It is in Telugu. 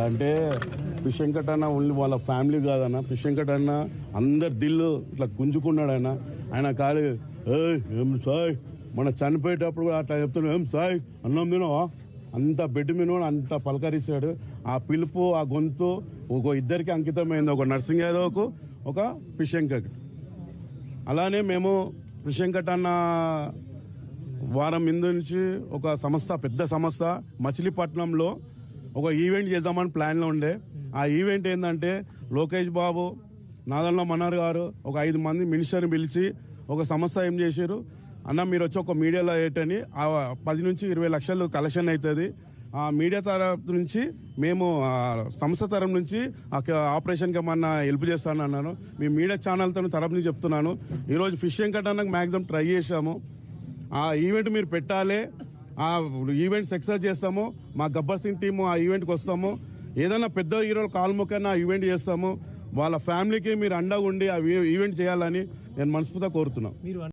అంటే ఫిష్ వెంకట్ అన్న ఓన్లీ వాళ్ళ ఫ్యామిలీ కాదన్న. ఫిష్ వెంకట్ అన్న అందరి దిల్లు ఇట్లా గుంజుకున్నాడు. ఆయన కాదు ఏం సాయ్ మన చనిపోయేటప్పుడు కూడా అట్లా చెప్తున్నాడు, ఏం సాయ్ అన్నం తినవా, అంత బెడ్ మీద అంత పలకరిస్తాడు. ఆ పిలుపు ఆ గొంతు ఒక ఇద్దరికి అంకితమైంది, ఒక నర్సింగ్ యాదవ్కు ఒక ఫిష్ వెంకట్. అలానే మేము ఫిష్ వెంకట్ అన్న వారం ముందు నుంచి ఒక సంస్థ, పెద్ద సంస్థ మచిలీపట్నంలో ఒక ఈవెంట్ చేద్దామని ప్లాన్లో ఉండే. ఆ ఈవెంట్ ఏంటంటే లోకేష్ బాబు, నాదల్ల మనోహర్ గారు ఒక 5 మంది మినిస్టర్ని పిలిచి ఒక సంస్థ ఏం చేశారు, అన్న మీరు వచ్చి ఒక మీడియాలో ఏటని 10 నుంచి 20 లక్షలు కలెక్షన్ అవుతుంది. ఆ మీడియా తరఫు నుంచి మేము సంస్థ తరఫు నుంచి ఆపరేషన్కి ఏమన్నా హెల్ప్ చేస్తాను అన్నాను. మీ మీడియా ఛానల్తో తరఫు నుంచి చెప్తున్నాను. ఈరోజు ఫిష్ వెంకట్ అన్నకు మ్యాక్సిమం ట్రై చేశాము. ఆ ఈవెంట్ మీరు పెట్టాలి, ఆ ఈవెంట్ సక్సెస్ చేస్తాము. మా గబ్బర్ సింగ్ టీము ఆ ఈవెంట్కి వస్తాము. ఏదైనా పెద్ద హీరోలు కాల్ముకైనా ఆ ఈవెంట్ చేస్తాము. వాళ్ళ ఫ్యామిలీకి మీరు అండగా ఉండి ఆ ఈవెంట్ చేయాలని నేను మనస్ఫూర్తిగా కోరుతున్నాను.